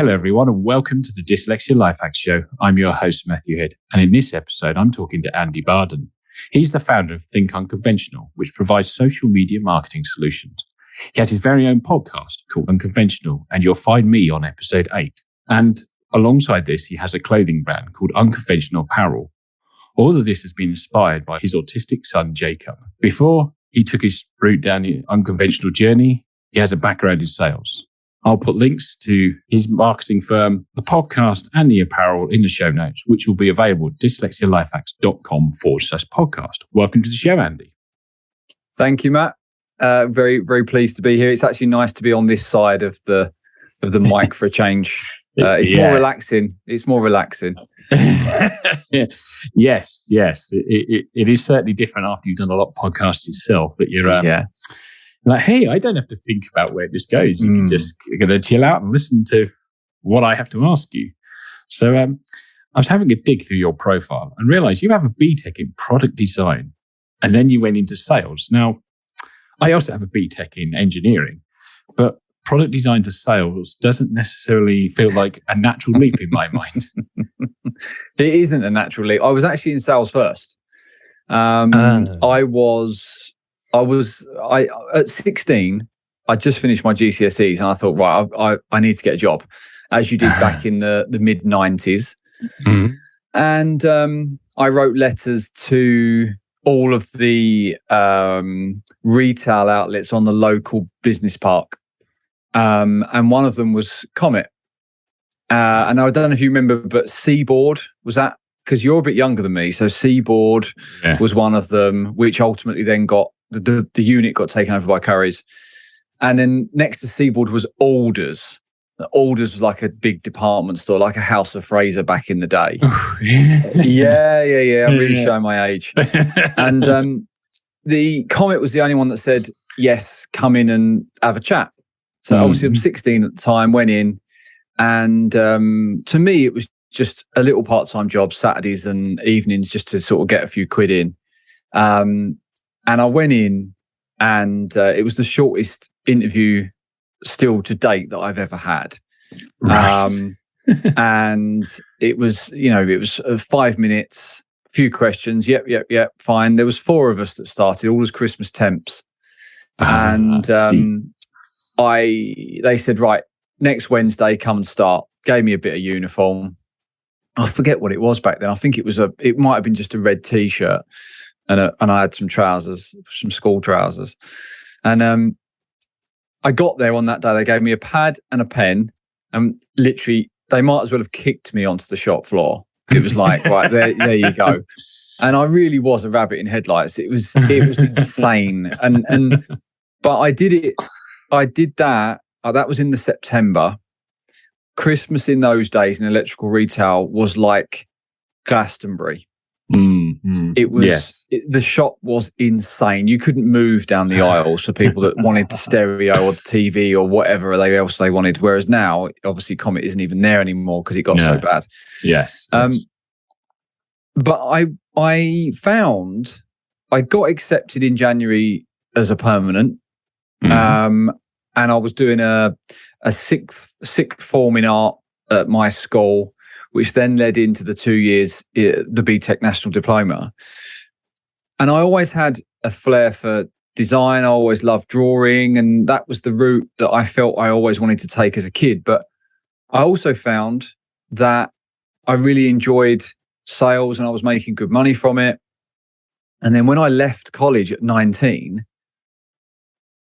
Hello, everyone, and welcome to the Dyslexia Life Hacks Show. I'm your host, Matthew Head, and in this episode, I'm talking to Andy Barden. He's the founder of Unconventionall, which provides social media marketing solutions. He has his very own podcast called Unconventionall, and you'll find me on episode 8. And alongside this, he has a clothing brand called Unconventionall Apparel. All of this has been inspired by his autistic son, Jacob. Before he took his route down the unconventional journey, he has a background in sales. I'll put links to his marketing firm, the podcast, and the apparel in the show notes, which will be available at dyslexialifehacks.com/podcast. Welcome to the show, Andy. Thank you, Matt. Very, very pleased to be here. It's actually nice to be on this side of the mic for a change. It's more relaxing. It's more relaxing. Yes. It is certainly different after you've done a lot of podcasts yourself that you're like, hey, I don't have to think about where this goes. You can just chill out and listen to what I have to ask you. So I was having a dig through your profile and realized you have a BTEC in product design, and then you went into sales. Now, I also have a BTEC in engineering, but product design to sales doesn't necessarily feel like a natural leap in my mind. It isn't a natural leap. I was actually in sales first. I at 16, I just finished my GCSEs and I thought, right, I need to get a job, as you did back in the mid 90s. Mm-hmm. And I wrote letters to all of the retail outlets on the local business park. And one of them was Comet. And I don't know if you remember, but Seaboard was that, because you're a bit younger than me. So Seaboard was one of them, which ultimately then got the unit got taken over by Currys. And then next to Seaboard was Alders. Alders was like a big department store, like a House of Fraser back in the day. Yeah. I'm really showing my age. And the Comet was the only one that said, yes, come in and have a chat. So obviously I'm 16 at the time, went in. And to me, it was just a little part-time job, Saturdays and evenings, just to sort of get a few quid in. And I went in, and it was the shortest interview still to date that I've ever had. Right. And it was, it was 5 minutes, a few questions. Yep, fine. There was 4 of us that started, all as Christmas temps. And they said, right, next Wednesday, come and start. Gave me a bit of uniform. I forget what it was back then. I think it might have been just a red T-shirt. And I had some trousers, some school trousers. And I got there on that day. They gave me a pad and a pen. And literally, they might as well have kicked me onto the shop floor. It was like, right, there you go. And I really was a rabbit in headlights. It was insane. But I did it. I did that. That was in the September. Christmas in those days in electrical retail was like Glastonbury. It was the shop was insane. You couldn't move down the aisles for people that wanted the stereo or the TV or whatever else they wanted. Whereas now, obviously, Comet isn't even there anymore because it got so bad. Yes. But I found I got accepted in January as a permanent, and I was doing a sixth form in art at my school, which then led into the 2 years, the BTEC National Diploma. And I always had a flair for design. I always loved drawing, and that was the route that I felt I always wanted to take as a kid. But I also found that I really enjoyed sales and I was making good money from it. And then when I left college at 19,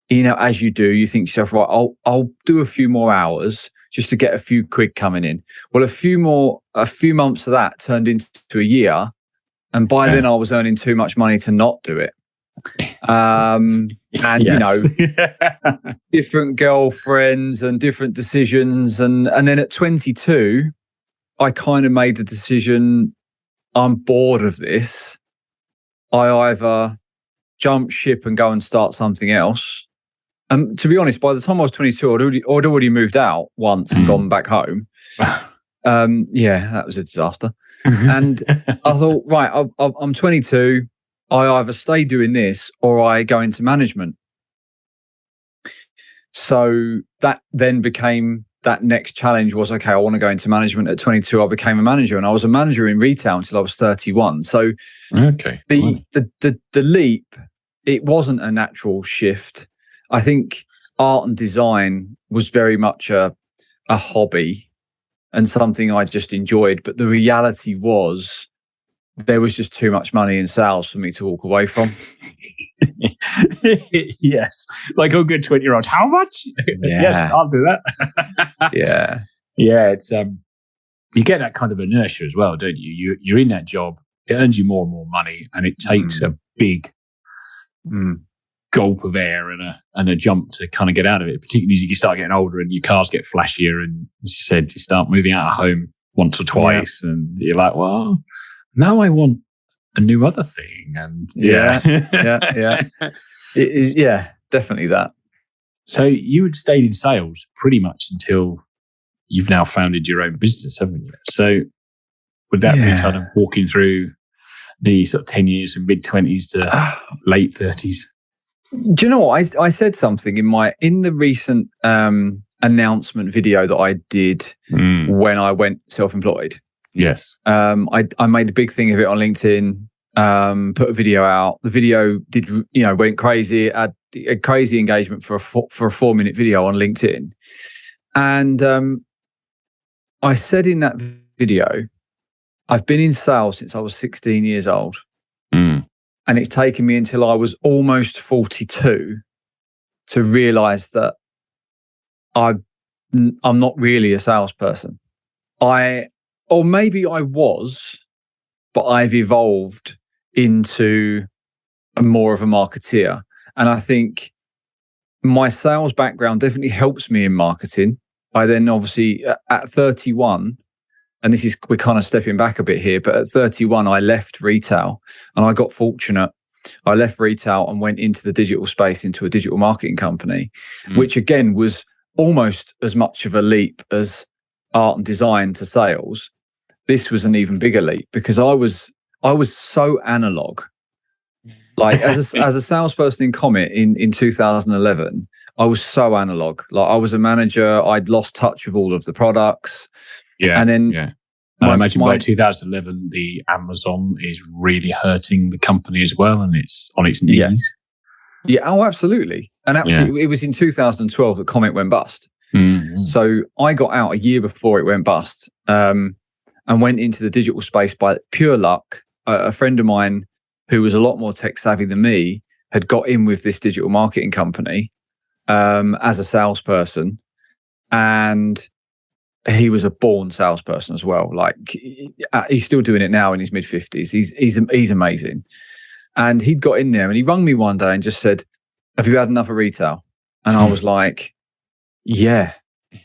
as you do, you think to yourself, right, I'll do a few more hours just to get a few quid coming in. Well, a few months of that turned into a year. And by then I was earning too much money to not do it. Different girlfriends and different decisions. And then at 22, I kind of made the decision, I'm bored of this. I either jump ship and go and start something else. To be honest, by the time I was 22, I'd already moved out once and gone back home. That was a disaster. And I thought, right, I'm 22. I either stay doing this or I go into management. So that then became that next challenge was, okay, I want to go into management. At 22, I became a manager, and I was a manager in retail until I was 31. So the leap, it wasn't a natural shift. I think art and design was very much a hobby and something I just enjoyed. But the reality was there was just too much money in sales for me to walk away from. Yes. Like all good 20-year-olds. How much? Yeah. Yes, I'll do that. Yeah. Yeah. It's you get that kind of inertia as well, don't you? You're in that job, it earns you more and more money, and it takes a big gulp of air and a jump to kind of get out of it, particularly as you start getting older and your cars get flashier, and as you said, you start moving out of home once or twice, and you're like, well, now I want a new other thing. And yeah. Definitely that. So you had stayed in sales pretty much until you've now founded your own business, haven't you? So would that be kind of walking through the sort of 10 years from mid-20s to late 30s? Do you know what? I said something in the recent announcement video that I did when I went self-employed. Yes. I made a big thing of it on LinkedIn, put a video out. The video went crazy. It had a crazy engagement for a 4-minute video on LinkedIn. And I said in that video, I've been in sales since I was 16 years old. And it's taken me until I was almost 42 to realize that I'm not really a salesperson. Or maybe I was, but I've evolved into more of a marketeer. And I think my sales background definitely helps me in marketing. I then obviously at 31, and we're kind of stepping back a bit here, but at 31, I left retail, and I got fortunate. I left retail and went into the digital space, into a digital marketing company, which again was almost as much of a leap as art and design to sales. This was an even bigger leap because I was so analog. Like as a salesperson in Comet in 2011, I was so analog. Like I was a manager. I'd lost touch with all of the products. Yeah. And then I imagine by 2011, the Amazon is really hurting the company as well, and it's on its knees. Yeah. Oh, absolutely. And absolutely, it was in 2012 that Comet went bust. So I got out a year before it went bust, and went into the digital space by pure luck. A friend of mine who was a lot more tech savvy than me had got in with this digital marketing company as a salesperson, and he was a born salesperson as well. Like he's still doing it now in his mid-50s. He's amazing. And he'd got in there and he rung me one day and just said, "Have you had enough of retail?" And I was like, yeah.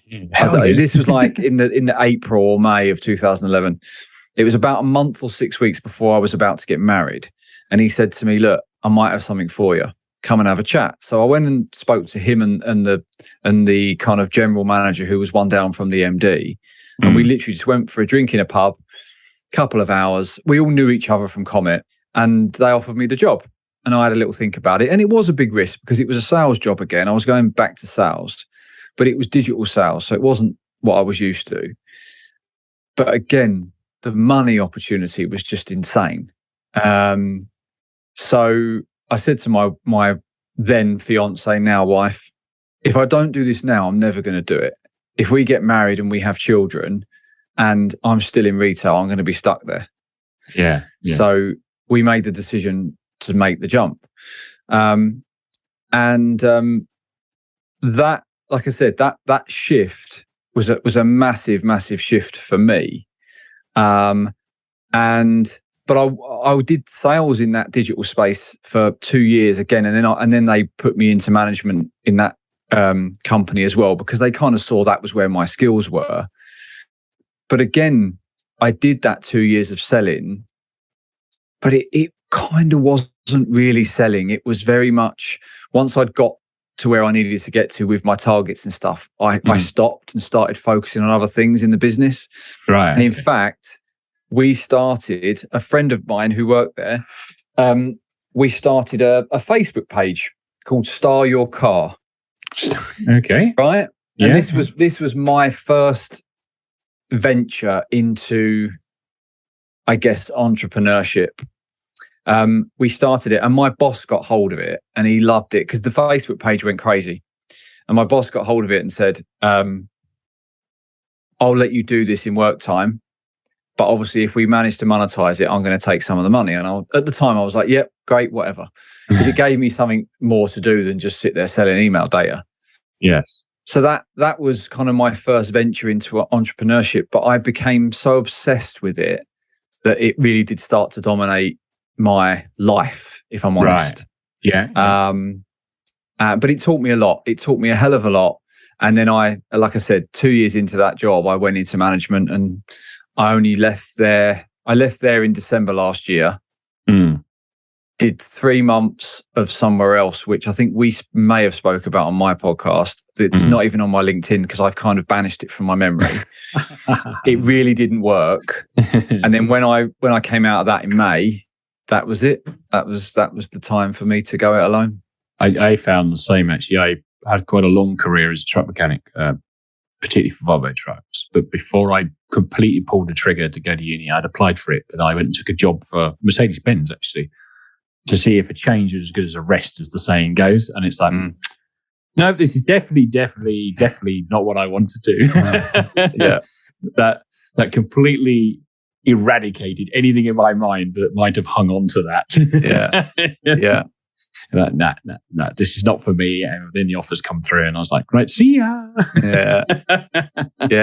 This was like in the April or May of 2011. It was about a month or 6 weeks before I was about to get married. And he said to me, "Look, I might have something for you. Come and have a chat." So I went and spoke to him and the kind of general manager who was one down from the MD. And we literally just went for a drink in a pub, couple of hours. We all knew each other from Comet, and they offered me the job. And I had a little think about it. And it was a big risk because it was a sales job again. I was going back to sales, but it was digital sales. So it wasn't what I was used to. But again, the money opportunity was just insane. So I said to my then fiance, now wife, if I don't do this now, I'm never going to do it. If we get married and we have children and I'm still in retail, I'm going to be stuck there. Yeah. So we made the decision to make the jump. That, like I said, that shift was a massive, massive shift for me. But I did sales in that digital space for 2 years again, and then they put me into management in that company as well because they kind of saw that was where my skills were. But again, I did that 2 years of selling, but it kind of wasn't really selling. It was very much once I'd got to where I needed to get to with my targets and stuff, I stopped and started focusing on other things in the business. Right. And in fact, we started, a friend of mine who worked there, we started a Facebook page called Star Your Car. Okay. Right? And this was my first venture into, I guess, entrepreneurship. We started it, and my boss got hold of it, and he loved it because the Facebook page went crazy. And my boss got hold of it and said, "I'll let you do this in work time, but obviously, if we manage to monetize it, I'm going to take some of the money." And at the time, I was like, "Yep, great, whatever," because it gave me something more to do than just sit there selling email data. Yes. So that was kind of my first venture into entrepreneurship, but I became so obsessed with it that it really did start to dominate my life, if I'm honest. Right. Yeah. But it taught me a lot. It taught me a hell of a lot. And then like I said, 2 years into that job, I went into management, and I only left there. I left there in December last year. Did 3 months of somewhere else, which I think we may have spoke about on my podcast. It's not even on my LinkedIn because I've kind of banished it from my memory. It really didn't work. And then when I came out of that in May, that was it. That was the time for me to go it alone. I found the same, actually. I had quite a long career as a truck mechanic, particularly for Volvo trucks. But before I completely pulled the trigger to go to uni, I'd applied for it, but I went and took a job for Mercedes-Benz, actually, to see if a change was as good as a rest, as the saying goes. And it's like, no, this is definitely not what I want to do. Yeah. That completely eradicated anything in my mind that might have hung on to that. Yeah. No, this is not for me. And then the offers come through, and I was like, right, see ya. Yeah.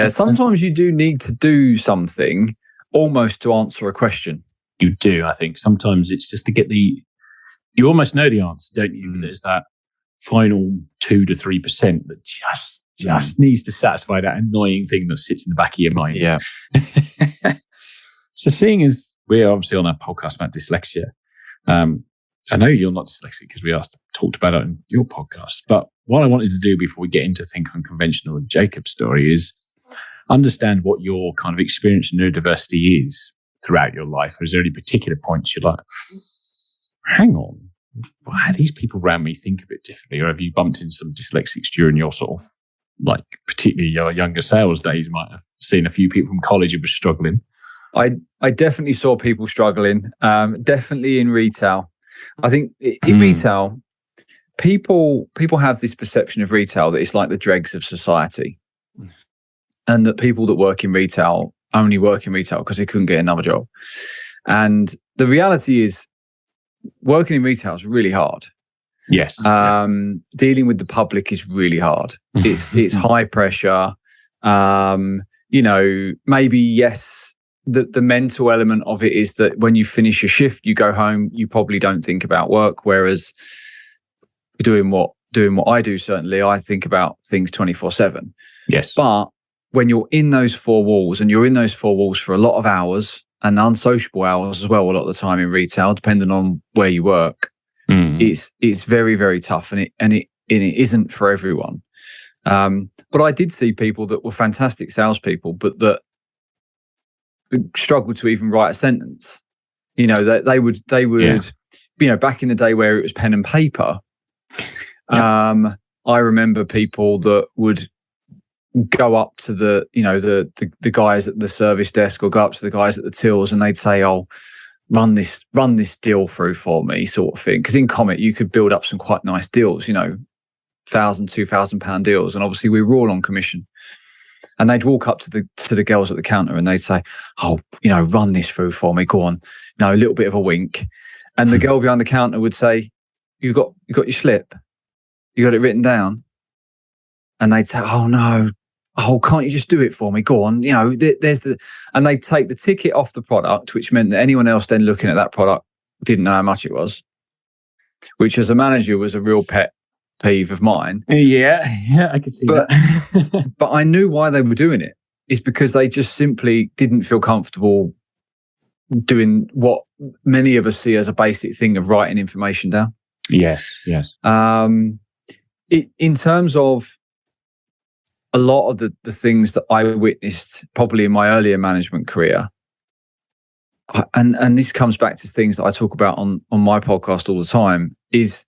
Sometimes you do need to do something almost to answer a question. You do, I think. Sometimes it's just to get you almost know the answer, don't you? But there's that final 2 to 3% that just needs to satisfy that annoying thing that sits in the back of your mind. Yeah. So seeing as we're obviously on a podcast about dyslexia, I know you're not dyslexic because we talked about it in your podcast, but what I wanted to do before we get into Think Unconventional and Jacob's story is understand what your kind of experience in neurodiversity is throughout your life. Is there any particular points you're like, hang on, why these people around me think a bit differently? Or have you bumped into some dyslexics during your sort of, like, particularly your younger sales days? You might have seen a few people from college who were struggling. I definitely saw people struggling, definitely in retail. I think in retail, people have this perception of retail that it's like the dregs of society, and that people that work in retail only work in retail because they couldn't get another job. And the reality is, working in retail is really hard. Yes. Dealing with the public is really hard. It's high pressure. Maybe yes. The mental element of it is that when you finish your shift, you go home, you probably don't think about work. Whereas doing what I do, certainly, I think about things 24/7. Yes. But when you're in those four walls, and you're in those four walls for a lot of hours, and unsociable hours as well, a lot of the time in retail, depending on where you work, it's very, very tough, and it isn't for everyone. But I did see people that were fantastic salespeople, but that struggled to even write a sentence. They would, back in the day where it was pen and paper. I remember people that would go up to the guys at the service desk, or go up to the guys at the tills, and they'd say, "Oh, run this deal through for me," sort of thing. Because in Comet, you could build up some quite nice deals, £1,000, £2,000 deals, and obviously we were all on commission. And they'd walk up to the girls at the counter, and they'd say, "Oh, run this through for me. Go on." A little bit of a wink, and the girl behind the counter would say, "You got your slip? You got it written down?" And they'd say, "Oh no. Oh, can't you just do it for me? Go on. There's the," and they'd take the ticket off the product, which meant that anyone else then looking at that product didn't know how much it was, which as a manager was a real pet peeve of mine. Yeah, I can see that. But I knew why they were doing it. Is because they just simply didn't feel comfortable doing what many of us see as a basic thing of writing information down. Yes. In terms of a lot of the things that I witnessed probably in my earlier management career, and this comes back to things that I talk about on my podcast all the time, is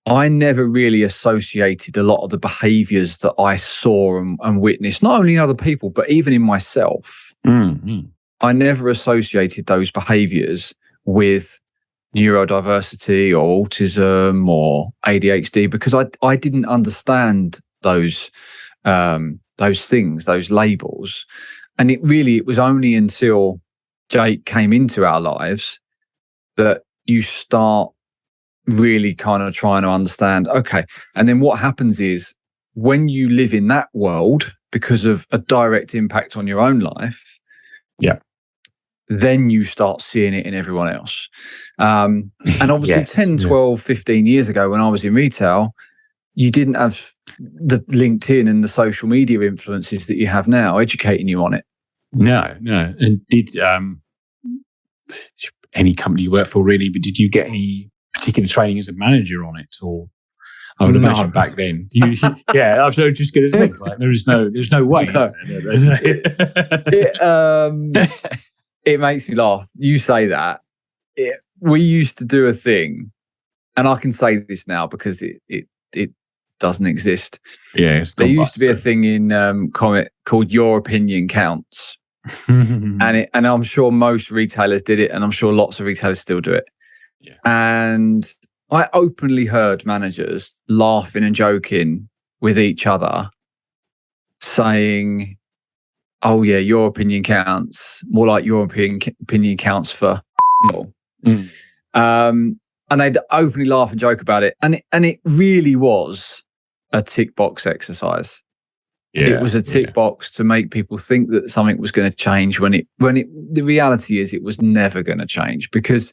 I never really associated a lot of the behaviors that I saw and witnessed, not only in other people, but even in myself. Mm-hmm. I never associated those behaviors with neurodiversity or autism or ADHD because I didn't understand those things, those labels. And it was only until Jake came into our lives that you start really kind of trying to understand, okay. And then what happens is when you live in that world because of a direct impact on your own life, then you start seeing it in everyone else. And obviously 10, 12, 15 years ago when I was in retail, you didn't have the LinkedIn and the social media influences that you have now educating you on it. No. And did any company you work for really, but did you get any particular training as a manager on it? Or I would imagine back then. I was just going to think, like, there's no way. It makes me laugh. You say that. We used to do a thing, and I can say this now because it doesn't exist. Yeah, there used to be a thing in Comet called Your Opinion Counts, and I'm sure most retailers did it, and I'm sure lots of retailers still do it. Yeah. And I openly heard managers laughing and joking with each other, saying, "Oh yeah, your opinion counts." More like your opinion counts for all. And they'd openly laugh and joke about it, and it really was a tick box exercise. It was a tick box to make people think that something was going to change when the reality is it was never going to change, because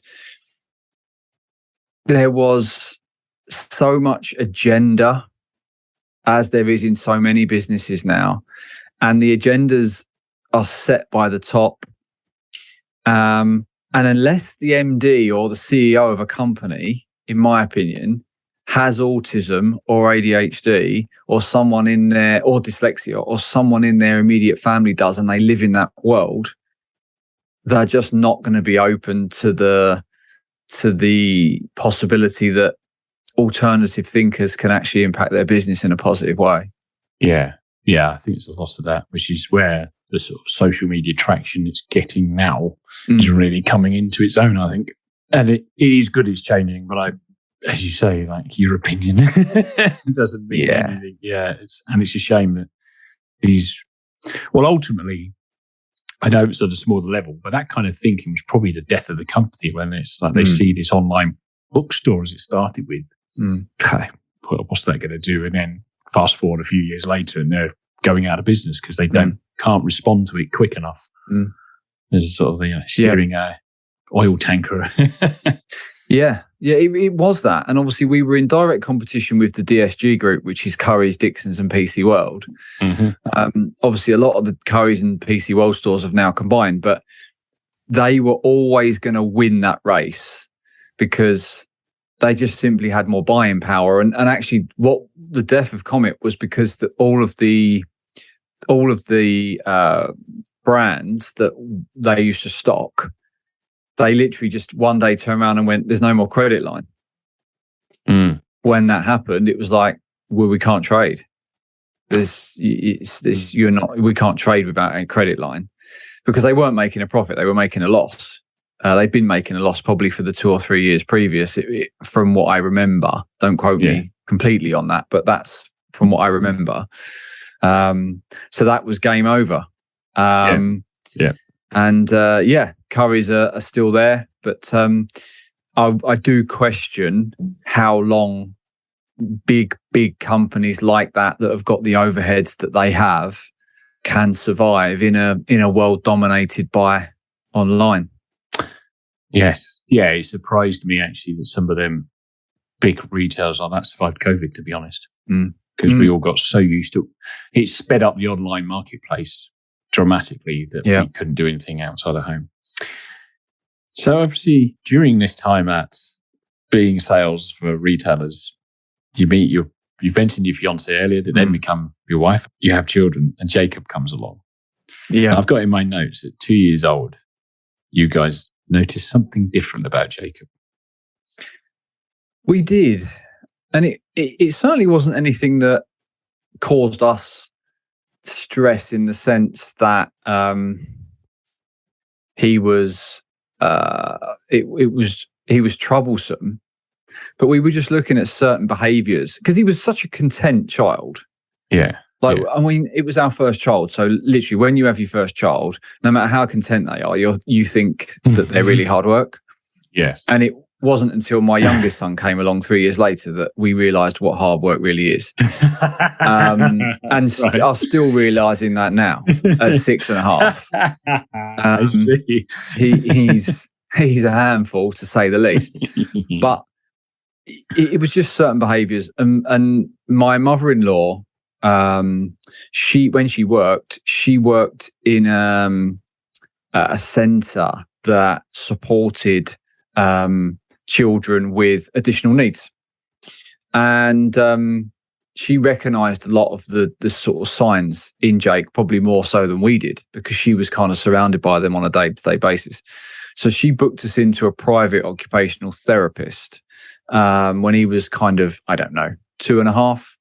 there was so much agenda, as there is in so many businesses now, and the agendas are set by the top. And unless the MD or the CEO of a company, in my opinion, has autism or ADHD or someone in there, or dyslexia, or someone in their immediate family does, and they live in that world, they're just not going to be open to the possibility that alternative thinkers can actually impact their business in a positive way. Yeah, I think it's a lot of that, which is where the sort of social media traction it's getting now is really coming into its own, I think. And it is good it's changing, but as you say, like, your opinion doesn't mean anything. Yeah, it's a shame that ultimately, I know it's at a smaller level, but that kind of thinking was probably the death of the company when it's like they see this online bookstore as it started with. Okay, well, what's that going to do? And then fast forward a few years later and they're going out of business because they can't respond to it quick enough. There's a sort of steering a oil tanker. Yeah, it was that. And obviously we were in direct competition with the DSG group, which is Currys, Dixons and PC World. Obviously a lot of the Currys and PC World stores have now combined, but they were always going to win that race because they just simply had more buying power. And actually what the death of Comet was because all of the brands that they used to stock, they literally just one day turned around and went, "There's no more credit line." When that happened, it was like, "Well, we can't trade. We can't trade without a credit line," because they weren't making a profit; they were making a loss. They'd been making a loss probably for the 2 or 3 years previous, from what I remember. Don't quote me completely on that, but that's from what I remember. So that was game over. And Currys are still there, but I do question how long big companies like that have got the overheads that they have can survive in a world dominated by online. Yes, it surprised me actually that some of them big retailers like that survived COVID, to be honest, because we all got so used to it. Sped up the online marketplace dramatically that we couldn't do anything outside of home. So obviously during this time at being sales for retailers, you mentioned your fiance earlier, that then become your wife, you have children, and Jacob comes along. And I've got in my notes at 2 years old, you guys noticed something different about Jacob. We did. And it certainly wasn't anything that caused us stress in the sense that he was troublesome, but we were just looking at certain behaviours because he was such a content child. Yeah. Like, I mean, it was our first child. So literally when you have your first child, no matter how content they are, you think that they're really hard work. Yes. And it wasn't until my youngest son came along 3 years later that we realised what hard work really is. I'm still realising that now at 6.5. I see. He's a handful, to say the least. But it was just certain behaviours. And my mother-in-law, when she worked in a centre that supported children with additional needs, and she recognised a lot of the sort of signs in Jake, probably more so than we did, because she was kind of surrounded by them on a day-to-day basis. So she booked us into a private occupational therapist when he was kind of, I don't know, 2.5.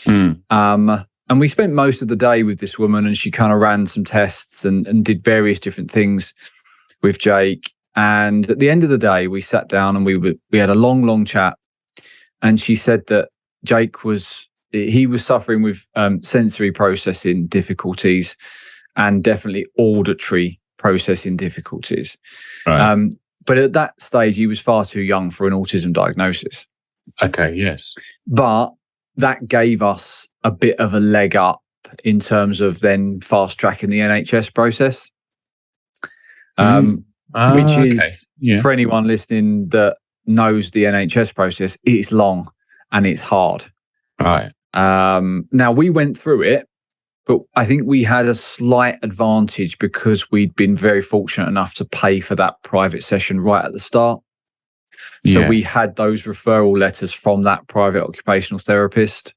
And we spent most of the day with this woman, and she kind of ran some tests and did various different things with Jake. And at the end of the day, we sat down and we had a long chat. And she said that Jake was suffering with sensory processing difficulties and definitely auditory processing difficulties. Right. But at that stage, he was far too young for an autism diagnosis. Okay, yes. But that gave us a bit of a leg up in terms of then fast tracking the NHS process. Which is, for anyone listening that knows the NHS process, it's long and it's hard. Right. Now, we went through it, but I think we had a slight advantage because we'd been very fortunate enough to pay for that private session right at the start. So we had those referral letters from that private occupational therapist.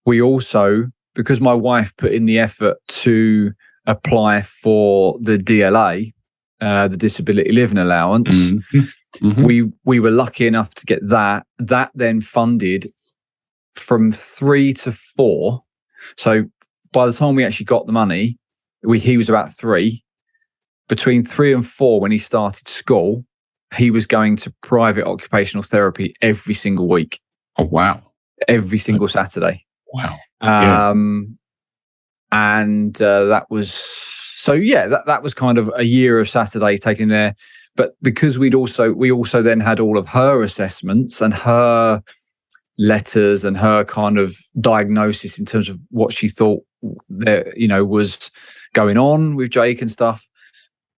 We also, because my wife put in the effort to apply for the DLA, the Disability Living Allowance, we were lucky enough to get that. That then funded from 3 to 4. So by the time we actually got the money, he was about 3. Between 3 and 4, when he started school, he was going to private occupational therapy every single week. Oh, wow. Every single Saturday. Wow. And that was... So that was kind of a year of Saturdays taken there. But because we also then had all of her assessments and her letters and her kind of diagnosis in terms of what she thought there, was going on with Jake and stuff,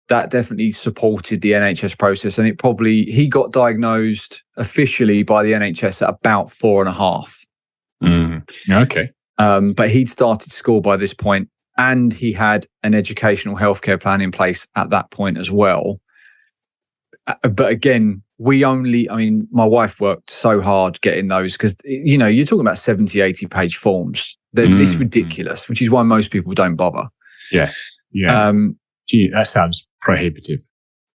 that definitely supported the NHS process. And he got diagnosed officially by the NHS at about 4.5. Okay. But he'd started school by this point, and he had an educational healthcare plan in place at that point as well. But again, my wife worked so hard getting those because, you're talking about 70, 80-page forms. It's ridiculous, which is why most people don't bother. Yeah. Yeah. Gee, that sounds prohibitive.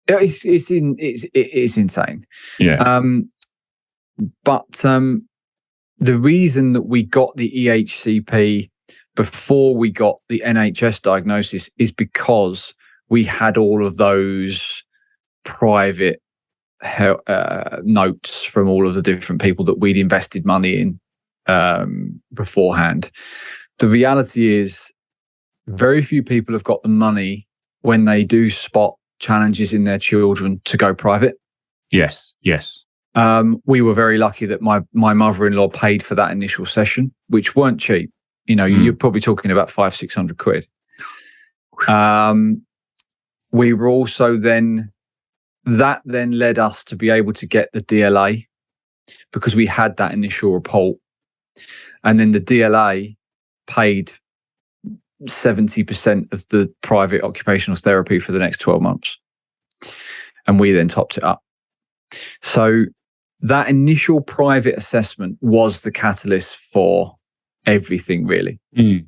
It's insane. Yeah. But the reason that we got the EHCP before we got the NHS diagnosis is because we had all of those private notes from all of the different people that we'd invested money in beforehand. The reality is very few people have got the money when they do spot challenges in their children to go private. Yes. We were very lucky that my mother-in-law paid for that initial session, which weren't cheap. You're probably talking about 500-600 quid. We were also that then led us to be able to get the DLA because we had that initial report. And then the DLA paid 70% of the private occupational therapy for the next 12 months. And we then topped it up. So that initial private assessment was the catalyst for everything, really. And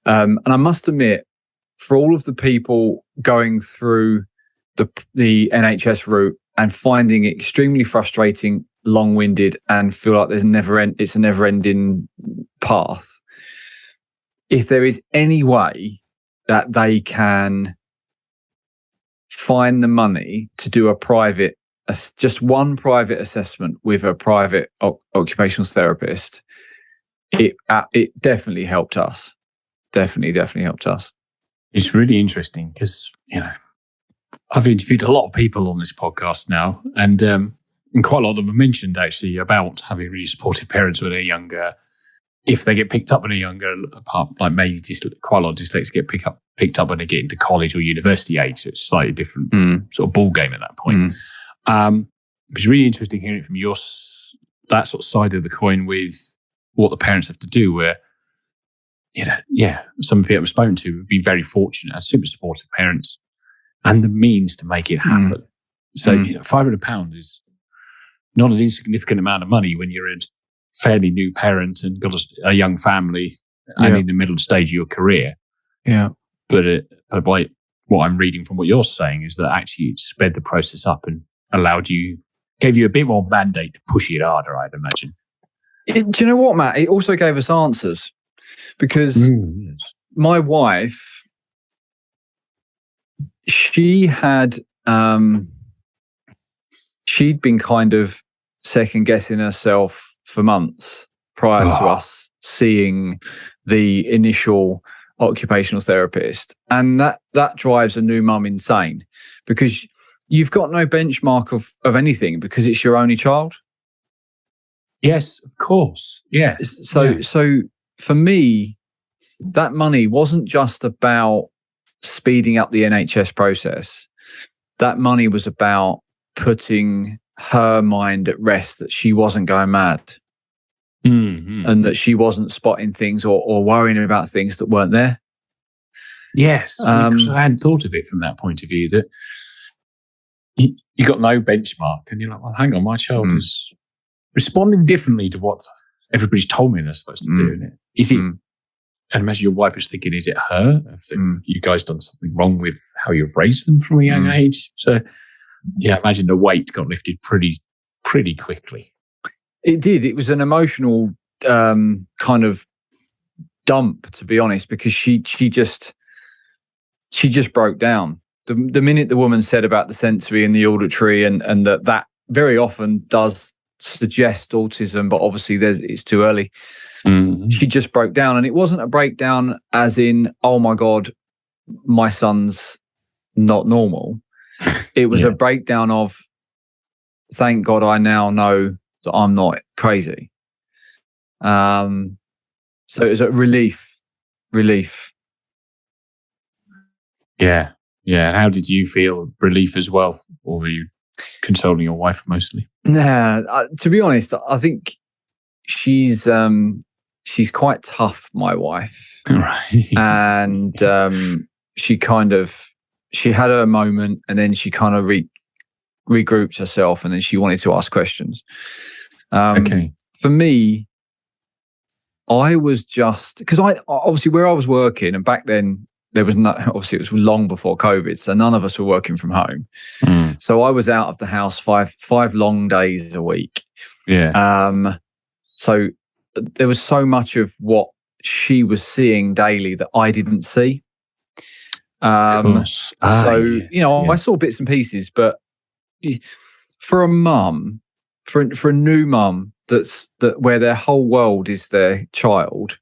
I must admit, for all of the people going through the NHS route and finding it extremely frustrating long-winded and feel like it's a never-ending path. If there is any way that they can find the money to do just one private assessment with a private occupational therapist, it definitely helped us. Definitely helped us. It's really interesting because, I've interviewed a lot of people on this podcast now, and quite a lot of them have mentioned actually about having really supportive parents when they're younger. If they get picked up when they're younger, apart like maybe quite a lot of dyslexics get picked up when they get into college or university age, so it's a slightly different sort of ball game at that point. It's really interesting hearing it from that sort of side of the coin with what the parents have to do, where some people I've spoken to have been very fortunate, have super supportive parents, and the means to make it happen. So £500 is not an insignificant amount of money when you're a fairly new parent and got a young family and in the middle stage of your career. Yeah. But like what I'm reading from what you're saying is that actually it sped the process up and gave you a bit more mandate to push it harder, I'd imagine. Do you know what, Matt? It also gave us answers, because my wife, she had she'd been kind of second guessing herself for months prior to us seeing the initial occupational therapist, and that drives a new mum insane, because you've got no benchmark of anything because it's your only child. Yes, of course. Yes. So for me, that money wasn't just about speeding up the NHS process. That money was about putting her mind at rest that she wasn't going mad, and that she wasn't spotting things or worrying about things that weren't there. Yes, because I hadn't thought of it from that point of view, that you got no benchmark, and you're like, well, hang on, my child is responding differently to what everybody's told me they're supposed to do. Is it? And imagine your wife is thinking, is it her? Have you guys done something wrong with how you've raised them from a young age? So, yeah, imagine the weight got lifted pretty quickly. It did. It was an emotional kind of dump, to be honest, because she just broke down. The minute the woman said about the sensory and the auditory, and that very often does suggest autism, but obviously it's too early. She just broke down, and it wasn't a breakdown as in, oh my God, my son's not normal. It was a breakdown of, thank God I now know that I'm not crazy. So it was a relief. Yeah. And how did you feel? Relief as well, or were you consoling your wife mostly? Nah, to be honest, I think she's quite tough, my wife. Right. And she had her moment, and then she kind of regrouped herself, and then she wanted to ask questions. Okay. For me, I was just, because obviously where I was working, and back then there was obviously it was long before COVID, so none of us were working from home. So I was out of the house five long days a week. Yeah. So there was so much of what she was seeing daily that I didn't see. Yes, I saw bits and pieces, but for a mum, for a new mum where their whole world is their child,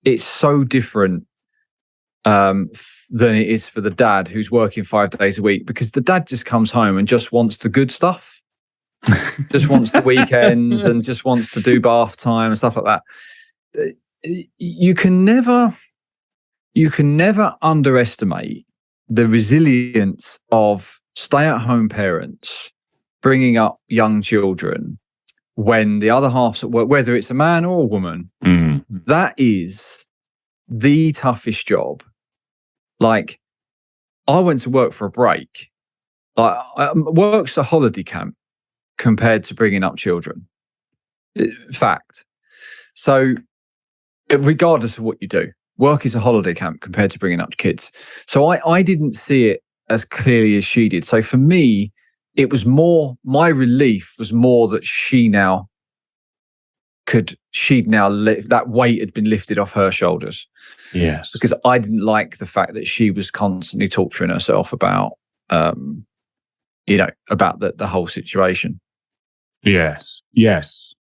it's so different than it is for the dad who's working 5 days a week, because the dad just comes home and just wants the good stuff, just wants the weekends and just wants to do bath time and stuff like that. You can never underestimate the resilience of stay-at-home parents bringing up young children when the other half's at work, whether it's a man or a woman. That is the toughest job. Like, I went to work for a break. Like, work's a holiday camp compared to bringing up children. Fact. So, regardless of what you do, work is a holiday camp compared to bringing up kids. So I didn't see it as clearly as she did. So for me, it was more, my relief was more that that weight had been lifted off her shoulders. Yes. Because I didn't like the fact that she was constantly torturing herself about, about the whole situation. Yes.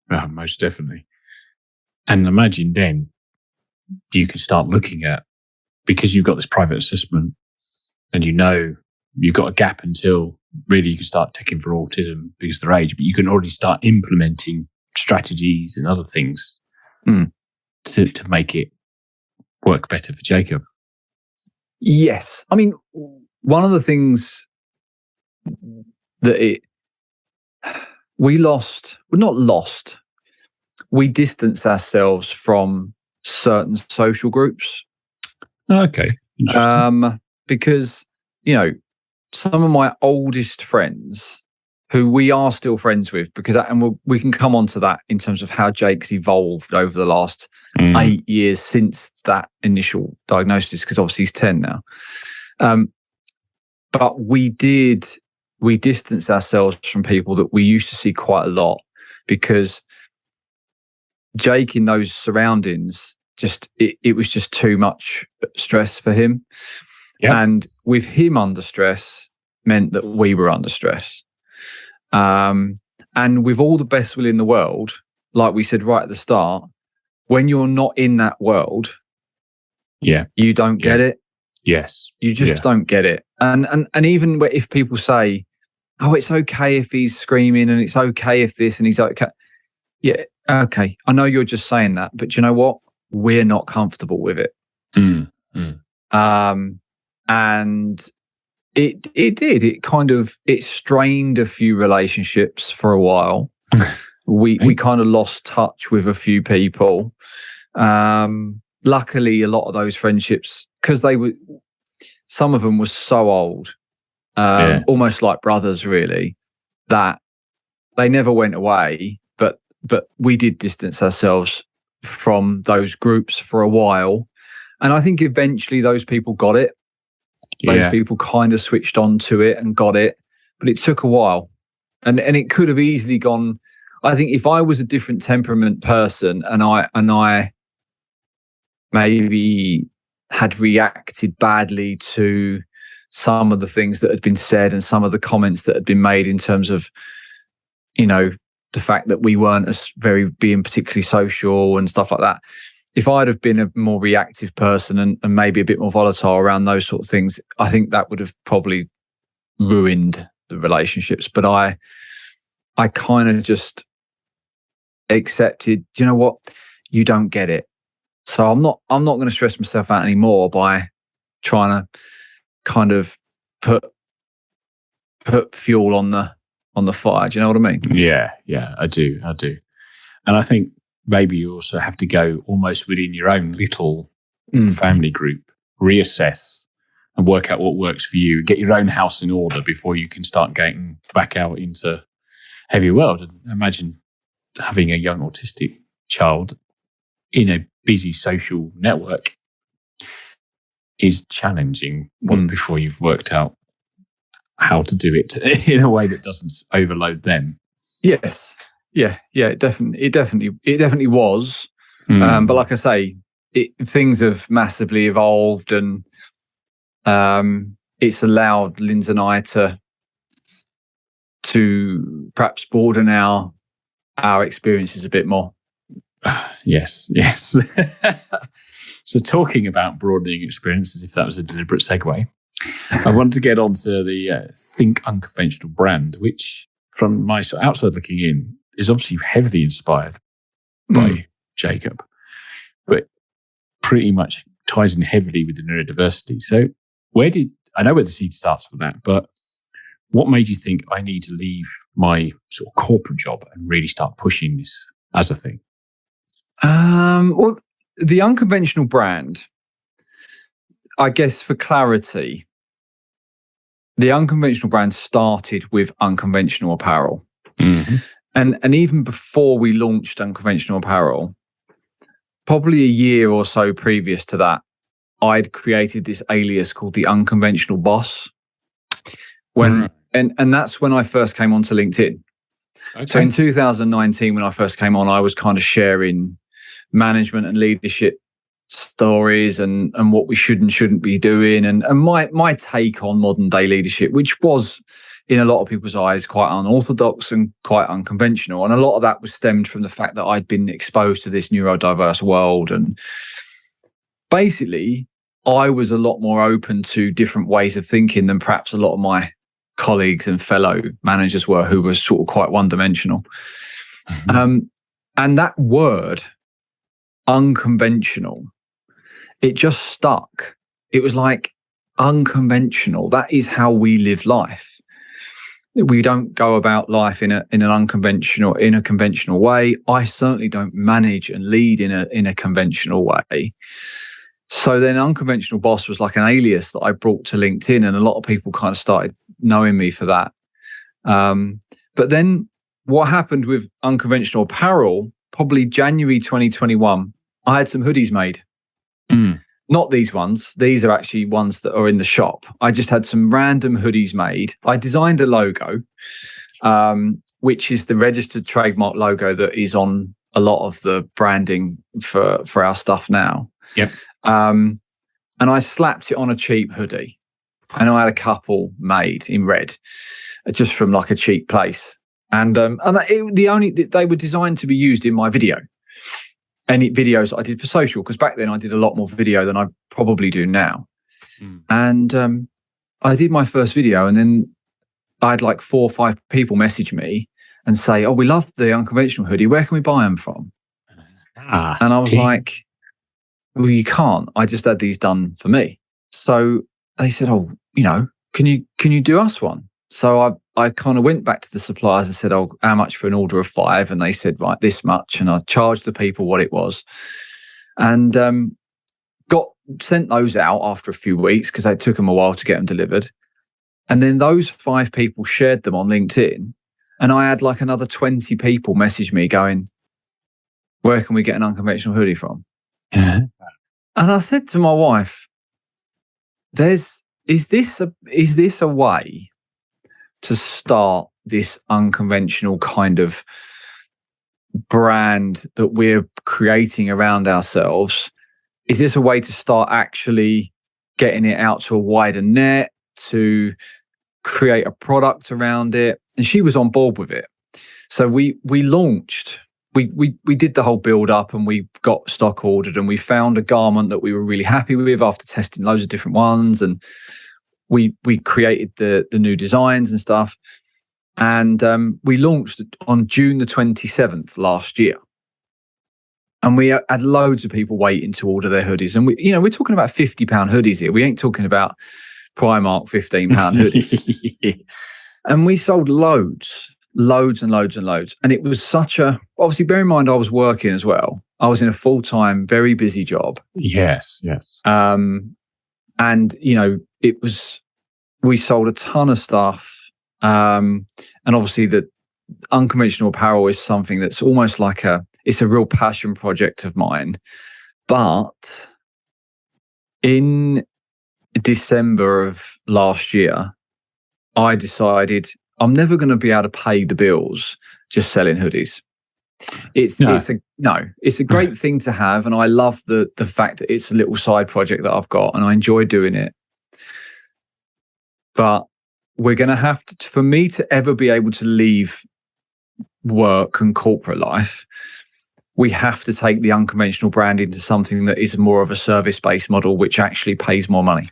Most definitely. And imagine then you can start looking at, because you've got this private assessment and you've got a gap until really you can start taking for autism because of their age, but you can already start implementing strategies and other things to make it work better for Jacob. Yes. I mean, one of the things that we distanced ourselves from certain social groups. Okay. Interesting. Because, some of my oldest friends who we are still friends with, and we can come on to that in terms of how Jake's evolved over the last 8 years since that initial diagnosis, because obviously he's 10 now. But we distanced ourselves from people that we used to see quite a lot, because Jake in those surroundings, it was just too much stress for him. Yep. And with him under stress meant that we were under stress. And with all the best will in the world, like we said right at the start, when you're not in that world, you don't get it. Yes. You just don't get it. And even if people say, oh, it's okay if he's screaming and it's okay if this and he's okay. Yeah, okay. I know you're just saying that, but you know what? We're not comfortable with it. And it strained a few relationships for a while. We kind of lost touch with a few people. Luckily, a lot of those friendships, because some of them were so old, almost like brothers, really, that they never went away. But we did distance ourselves from those groups for a while. And I think eventually those people got it. Those people kind of switched on to it and got it. But it took a while. And it could have easily gone. I think if I was a different temperament person and I maybe had reacted badly to some of the things that had been said and some of the comments that had been made in terms of, the fact that we weren't being particularly social and stuff like that. If I'd have been a more reactive person and maybe a bit more volatile around those sort of things, I think that would have probably ruined the relationships. But I kind of just accepted, do you know what? You don't get it. So I'm not going to stress myself out anymore by trying to kind of put fuel on the fire. Do you know what I mean? Yeah, I do. And I think maybe you also have to go almost within your own little family group, reassess and work out what works for you, get your own house in order before you can start getting back out into heavy world. And imagine having a young autistic child in a busy social network is challenging before you've worked out how to do it in a way that doesn't overload them. Yes. Yeah. It definitely was. But like I say, things have massively evolved, and it's allowed Linz and I to perhaps broaden our experiences a bit more. Yes. So talking about broadening experiences, if that was a deliberate segue, I want to get onto the Think Unconventional brand, which from my outside looking in is obviously heavily inspired by Jacob, but pretty much ties in heavily with the neurodiversity. So I know where the seed starts with that, but what made you think I need to leave my sort of corporate job and really start pushing this as a thing? Well, the Unconventional brand, I guess for clarity, the Unconventional brand started with unconventional apparel. Mm-hmm. And even before we launched Unconventional Apparel, probably a year or so previous to that, I'd created this alias called the Unconventional Boss. When and that's when I first came onto LinkedIn. Okay. So in 2019, when I first came on, I was kind of sharing management and leadership stories and what we should and shouldn't be doing, and my take on modern day leadership, which was in a lot of people's eyes quite unorthodox and quite unconventional. And a lot of that was stemmed from the fact that I'd been exposed to this neurodiverse world. And basically, I was a lot more open to different ways of thinking than perhaps a lot of my colleagues and fellow managers were, who were sort of quite one-dimensional. And that word, unconventional, it just stuck. It was like, unconventional, that is how we live life. We don't go about life in a conventional way. I certainly don't manage and lead in a conventional way. So then Unconventional Boss was like an alias that I brought to LinkedIn, and a lot of people kind of started knowing me for that. But then what happened with Unconventional Apparel, probably January 2021, I had some hoodies made. Not these ones. These are actually ones that are in the shop. I just had some random hoodies made. I designed a logo, which is the registered trademark logo that is on a lot of the branding for our stuff now. Yep. And I slapped it on a cheap hoodie, and I had a couple made in red, just from like a cheap place. And they were designed to be used in my video. Any videos I did for social, because back then I did a lot more video than I probably do now. And I did my first video, and then I had like 4 or 5 people message me and say, "Oh, we love the Unconventional hoodie. Where can we buy them from?" And I was like, "Well, you can't. I just had these done for me." So they said, "Oh, can you do us one?" So I kind of went back to the suppliers and said, "Oh, how much for an order of 5?" And they said, "Right, this much." And I charged the people what it was, and sent those out after a few weeks, because it took them a while to get them delivered. And then those 5 people shared them on LinkedIn, and I had like another 20 people message me going, "Where can we get an Unconventional hoodie from?" And I said to my wife, is this a way to start this unconventional kind of brand that we're creating around ourselves? Is this a way to start actually getting it out to a wider net, to create a product around it? And she was on board with it. So we launched, we did the whole build up, and we got stock ordered, and we found a garment that we were really happy with after testing loads of different ones. And we created the new designs and stuff. And we launched on June the 27th last year. And we had loads of people waiting to order their hoodies. And we're talking about £50 hoodies here. We ain't talking about Primark £15 hoodies. And we sold loads and loads. And it was obviously, bear in mind, I was working as well. I was in a full-time, very busy job. Yes. And, we sold a ton of stuff. And obviously the Unconventional Apparel is something that's almost like it's a real passion project of mine. But in December of last year, I decided I'm never going to be able to pay the bills just selling hoodies. It's a great thing to have, and I love the fact that it's a little side project that I've got, and I enjoy doing it. But we're going to have to, for me to ever be able to leave work and corporate life, we have to take the Unconventional brand into something that is more of a service-based model, which actually pays more money.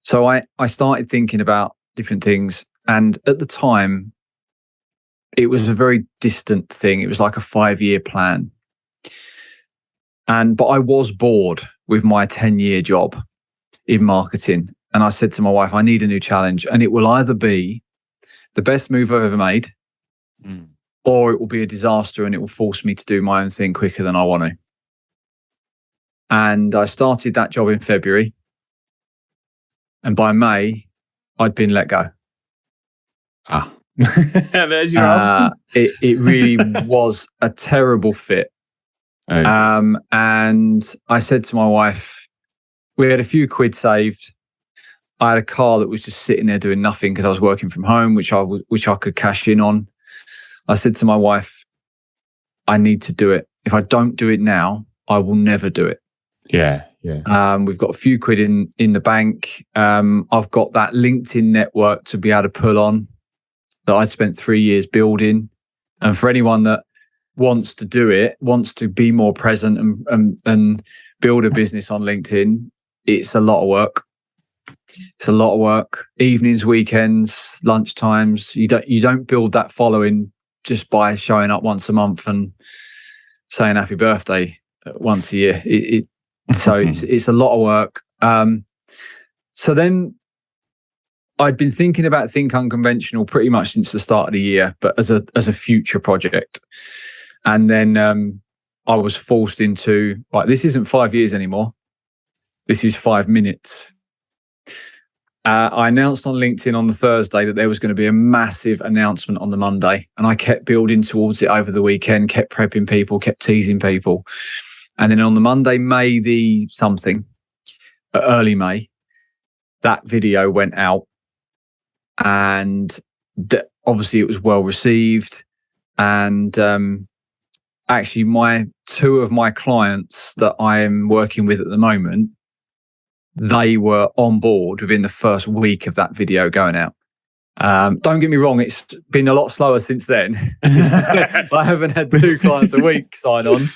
So I started thinking about different things, and at the time, it was a very distant thing. It was like a 5-year plan. But I was bored with my 10-year job in marketing. And I said to my wife, I need a new challenge. And it will either be the best move I've ever made, or it will be a disaster, and it will force me to do my own thing quicker than I want to. And I started that job in February. And by May, I'd been let go. There's your answer. It really was a terrible fit. And I said to my wife, we had a few quid saved. I had a car that was just sitting there doing nothing because I was working from home, which I could cash in on. I said to my wife, I need to do it. If I don't do it now, I will never do it. Yeah. We've got a few quid in the bank. I've got that LinkedIn network to be able to pull on that I spent 3 years building. And for anyone that wants to do it, wants to be more present and build a business on LinkedIn, it's a lot of work. It's a lot of work. Evenings, weekends, lunchtimes. You don't build that following just by showing up once a month and saying happy birthday once a year. So it's a lot of work. So then I'd been thinking about Think Unconventional pretty much since the start of the year, but as a future project. And then I was forced into, right, this isn't 5 years anymore. This is 5 minutes. I announced on LinkedIn on the Thursday that there was going to be a massive announcement on the Monday. And I kept building towards it over the weekend, kept prepping people, kept teasing people. And then on the Monday, early May, that video went out. And obviously it was well received. And actually, two of my clients that I am working with at the moment, they were on board within the first week of that video going out. Don't get me wrong, it's been a lot slower since then. I haven't had 2 clients a week sign on.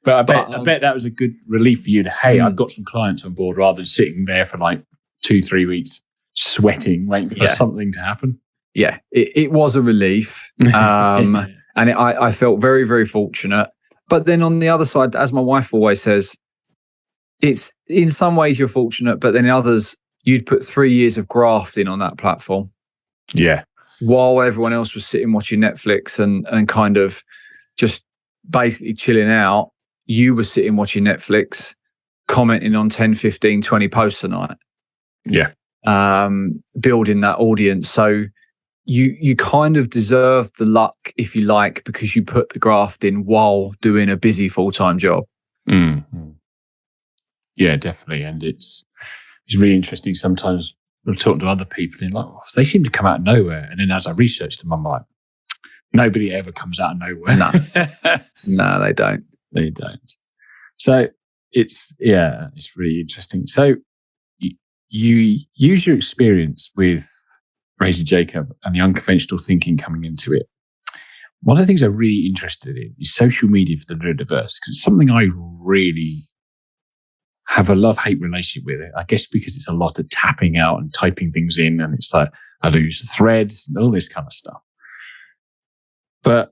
But I bet that was a good relief for you to, hey, I've got some clients on board, rather than sitting there for like 2-3 weeks sweating, waiting for something to happen. Yeah, it was a relief. And I felt very, very fortunate. But then on the other side, as my wife always says, it's in some ways you're fortunate, but then in others, you'd put 3 years of grafting on that platform. Yeah. While everyone else was sitting watching Netflix and kind of just basically chilling out, you were sitting watching Netflix, commenting on 10, 15, 20 posts a night. Yeah. Building that audience. So you kind of deserve the luck, if you like, because you put the graft in while doing a busy full-time job. Mm-hmm. Yeah, definitely. And it's really interesting. Sometimes we'll talk to other people and like, they seem to come out of nowhere. And then as I researched them, I'm like, nobody ever comes out of nowhere. No, they don't. They don't. So it's really interesting. So you use your experience with Razor Jacob and the unconventional thinking coming into it. One of the things I'm really interested in is social media for the neurodiverse, because it's something I really have a love-hate relationship with it. I guess because it's a lot of tapping out and typing things in, and it's like I lose the threads and all this kind of stuff. But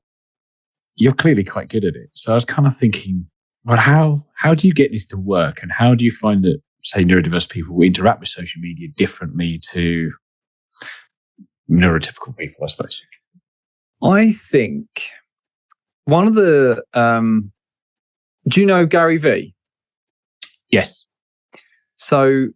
you're clearly quite good at it. So I was kind of thinking, well, how do you get this to work? And how do you find that, say, neurodiverse people interact with social media differently to neurotypical people, I suppose? I think one of the... do you know Gary Vee? Yes. So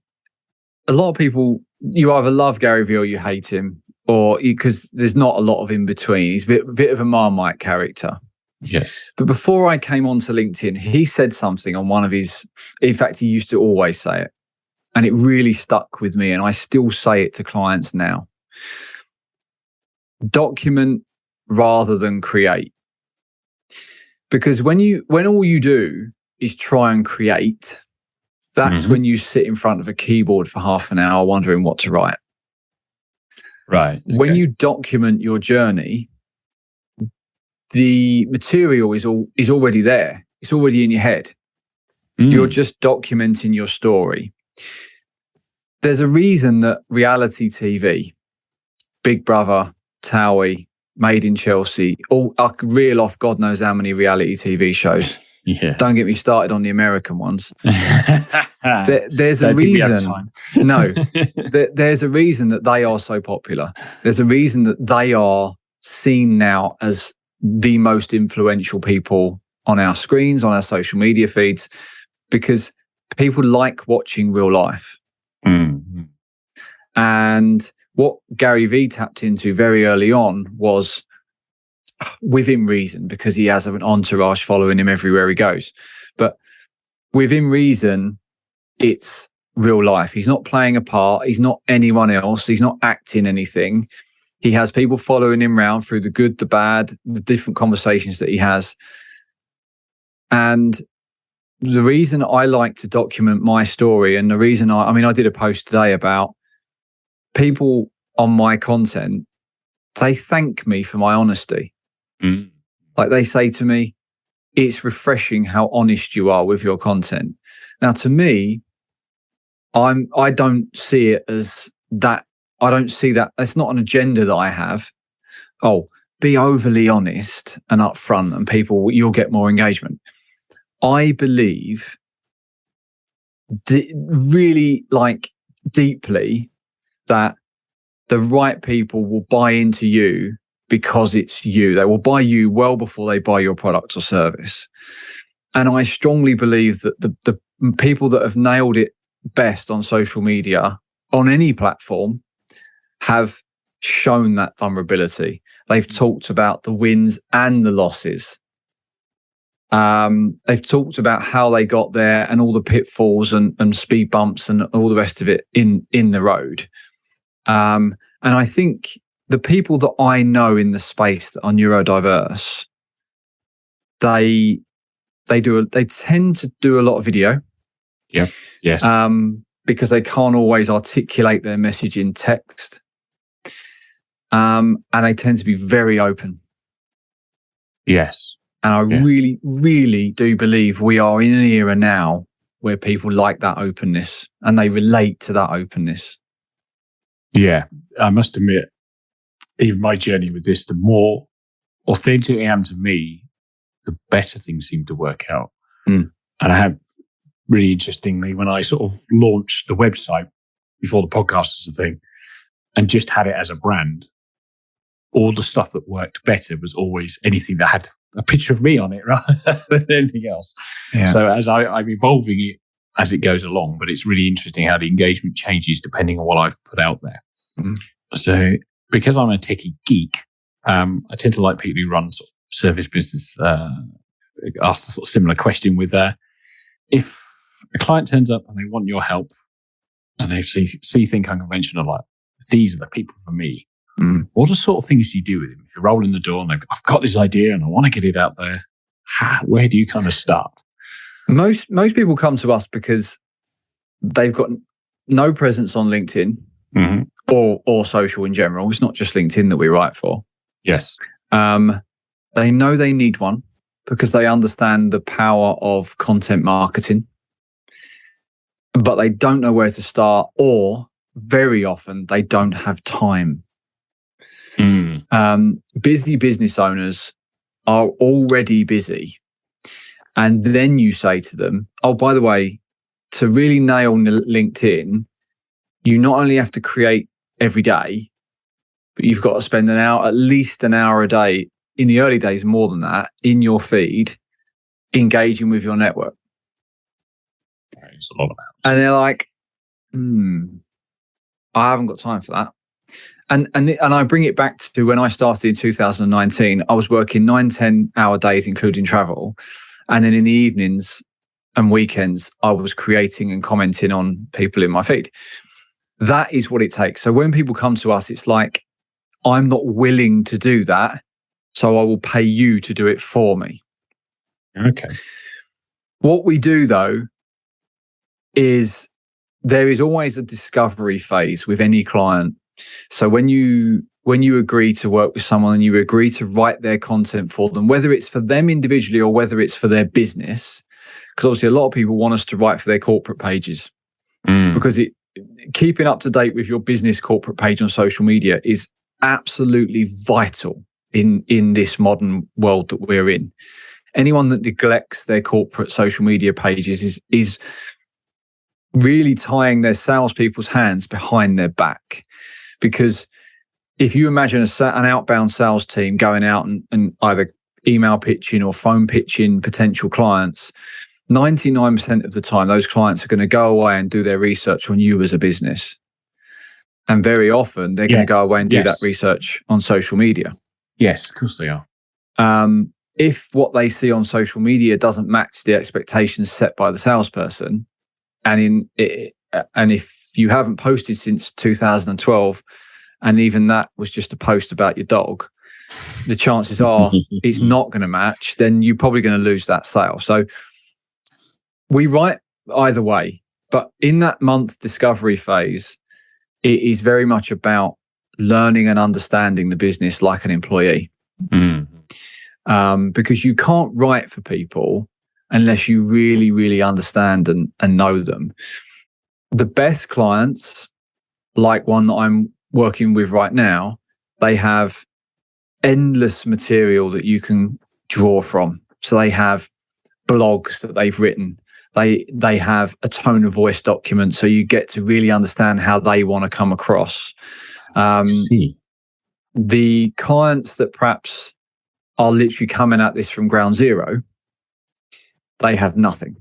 a lot of people, you either love Gary Vee or you hate him, or because there's not a lot of in between. He's a bit of a Marmite character. Yes. But before I came onto LinkedIn, he said something on one of his, in fact, he used to always say it, and it really stuck with me, and I still say it to clients now. Document rather than create. Because when all you do is try and create, that's when you sit in front of a keyboard for half an hour wondering what to write. Right. Okay. When you document your journey, the material is already there. It's already in your head. You're just documenting your story. There's a reason that reality TV, Big Brother, Towie, Made in Chelsea, I could reel off God knows how many reality TV shows. Yeah. Don't get me started on the American ones. There's a reason. No, there's a reason that they are so popular. There's a reason that they are seen now as the most influential people on our screens, on our social media feeds, because people like watching real life. Mm-hmm. And what Gary Vee tapped into very early on was within reason, because he has an entourage following him everywhere he goes. But within reason, it's real life. He's not playing a part. He's not anyone else. He's not acting anything. He has people following him around through the good, the bad, the different conversations that he has. And the reason I like to document my story, and the reason I did a post today about people on my content, they thank me for my honesty. Mm. Like they say to me, it's refreshing how honest you are with your content. Now, to me, I don't see it as that. I don't see that. That's not an agenda that I have. Oh, be overly honest and upfront, and you'll get more engagement. I believe really deeply that the right people will buy into you because it's you. They will buy you well before they buy your product or service. And I strongly believe that the people that have nailed it best on social media, on any platform, have shown that vulnerability. They've talked about the wins and the losses. They've talked about how they got there and all the pitfalls and speed bumps and all the rest of it in the road. And I think the people that I know in the space that are neurodiverse, they tend to do a lot of video. Yeah. Yes. Because they can't always articulate their message in text. And they tend to be very open. Yes. And I really, really do believe we are in an era now where people like that openness and they relate to that openness. Yeah. I must admit, even my journey with this, the more authentic I am to me, the better things seem to work out. Mm. And I have, really interestingly, when I sort of launched the website before the podcast was a thing and just had it as a brand, all the stuff that worked better was always anything that had a picture of me on it rather than anything else. Yeah. So as I'm evolving it as it goes along, but it's really interesting how the engagement changes depending on what I've put out there. Mm. So because I'm a techie geek, I tend to like people who run sort of service business, ask the sort of similar question with if a client turns up and they want your help and they see Think Unconventional, like, these are the people for me. Mm. What are sort of things do you do with them? If you roll in the door and I've got this idea and I want to get it out there, where do you kind of start? Most people come to us because they've got no presence on LinkedIn or social in general. It's not just LinkedIn that we write for. Yes. They know they need one because they understand the power of content marketing, but they don't know where to start, or very often they don't have time. Busy business owners are already busy. And then you say to them, oh, by the way, to really nail LinkedIn, you not only have to create every day, but you've got to spend at least an hour a day, in the early days more than that, in your feed, engaging with your network. It's a lot of hours. And they're like, I haven't got time for that. And I bring it back to when I started in 2019. I was working 9-10 hour days, including travel. And then in the evenings and weekends, I was creating and commenting on people in my feed. That is what it takes. So when people come to us, it's like, I'm not willing to do that, so I will pay you to do it for me. Okay. What we do, though, is there is always a discovery phase with any client. So when you agree to work with someone and you agree to write their content for them, whether it's for them individually or whether it's for their business, because obviously a lot of people want us to write for their corporate pages, because keeping up to date with your business corporate page on social media is absolutely vital in this modern world that we're in. Anyone that neglects their corporate social media pages is really tying their salespeople's hands behind their back. Because if you imagine an outbound sales team going out and either email pitching or phone pitching potential clients, 99% of the time, those clients are going to go away and do their research on you as a business. And very often, they're going to go away and do that research on social media. Yes, of course they are. If what they see on social media doesn't match the expectations set by the salesperson, and and if you haven't posted since 2012, and even that was just a post about your dog, the chances are it's not going to match, then you're probably going to lose that sale. So we write either way, but in that month discovery phase, it is very much about learning and understanding the business like an employee. Because you can't write for people unless you really, really understand and know them. The best clients, like one that I'm working with right now, they have endless material that you can draw from. So they have blogs that they've written. They have a tone of voice document, so you get to really understand how they want to come across. The clients that perhaps are literally coming at this from ground zero, they have nothing.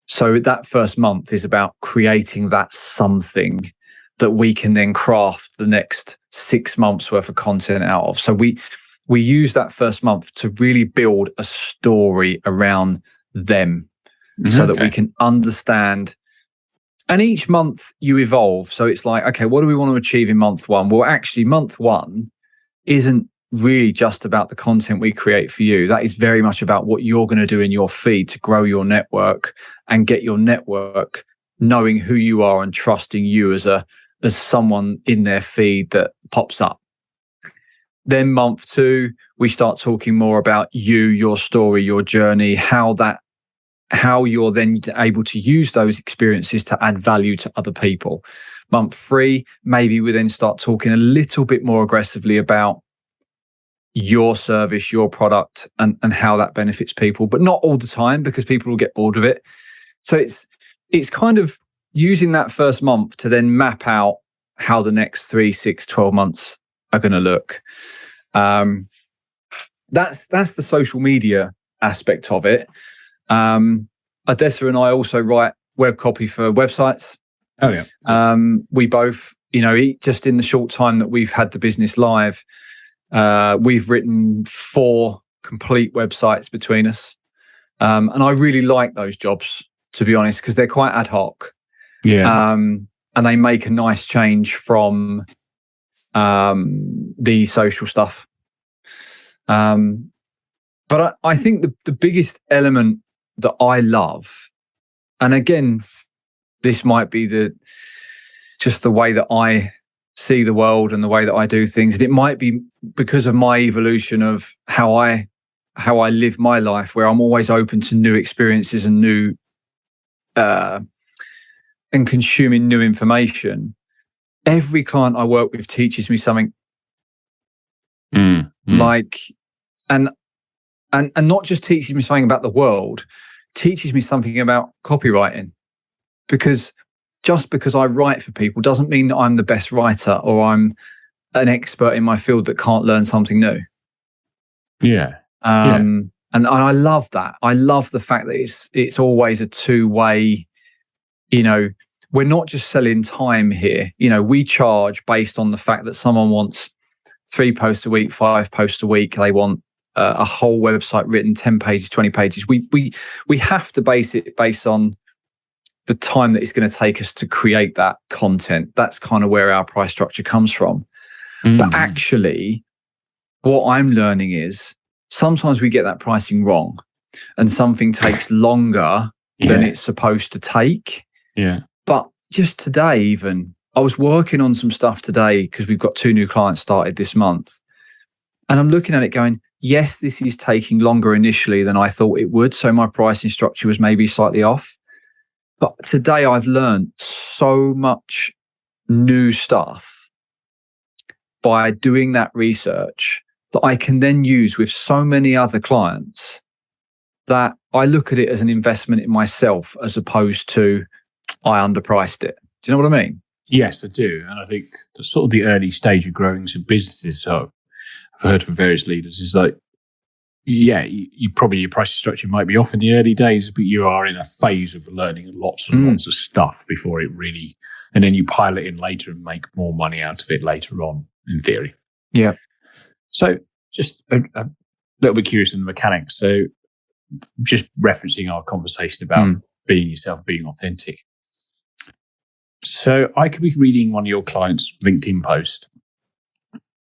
So that first month is about creating that something that we can then craft the next 6 months worth of content out of. So we use that first month to really build a story around them so that we can understand. And each month you evolve. So it's like, okay, what do we want to achieve in month one? Well, actually, month one isn't really just about the content we create for you. That is very much about what you're going to do in your feed to grow your network and get your network knowing who you are and trusting you as someone in their feed that pops up. Then month two, we start talking more about you, your story, your journey, how you're then able to use those experiences to add value to other people. Month three, maybe we then start talking a little bit more aggressively about your service, your product, and how that benefits people, but not all the time because people will get bored of it. So it's kind of using that first month to then map out how the next 3, 6, 12 months are going to look. That's the social media aspect of it. Adessa and I also write web copy for websites. Oh yeah. We both, just in the short time that we've had the business live, we've written 4 complete websites between us. And I really like those jobs, to be honest, because they're quite ad hoc. Yeah. And they make a nice change from the social stuff. But I think the biggest element that I love, and again, this might be just the way that I see the world and the way that I do things, and it might be because of my evolution of how I live my life, where I'm always open to new experiences and new and consuming new information. Every client I work with teaches me something. Like, and not just teaches me something about the world, teaches me something about copywriting. Because just because I write for people doesn't mean that I'm the best writer or I'm an expert in my field that can't learn something new. Yeah. And I love that. I love the fact that it's always a two-way, we're not just selling time here. We charge based on the fact that someone wants 3 posts a week, 5 posts a week. They want a whole website written, 10 pages, 20 pages. We have to base it based on the time that it's going to take us to create that content. That's kind of where our price structure comes from. But actually, what I'm learning is sometimes we get that pricing wrong and something takes longer than it's supposed to take. Yeah. But just today, even, I was working on some stuff today because we've got 2 new clients started this month. And I'm looking at it going, yes, this is taking longer initially than I thought it would. So my pricing structure was maybe slightly off. But today I've learned so much new stuff by doing that research that I can then use with so many other clients that I look at it as an investment in myself as opposed to I underpriced it. Do you know what I mean? Yes, I do. And I think the sort of the early stage of growing some businesses, so I've heard from various leaders, is like, yeah, you probably your pricing structure might be off in the early days, but you are in a phase of learning lots and lots of stuff before it really, and then you pile it in later and make more money out of it later on, in theory. Yeah. So just a little bit curious in the mechanics. So just referencing our conversation about being yourself, being authentic. So I could be reading one of your clients' LinkedIn post,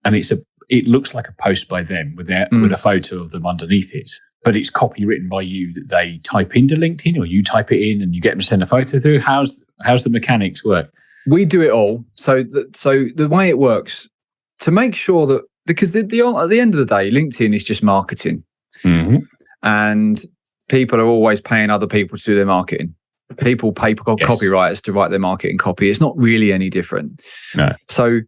and it looks like a post by them with a photo of them underneath it, but it's copywritten by you that they type into LinkedIn, or you type it in and you get them to send a photo through. How's the mechanics work? We do it all. So the way it works, to make sure that, because at the end of the day, LinkedIn is just marketing, and people are always paying other people to do their marketing. People pay copywriters to write their marketing copy. It's not really any different. No. So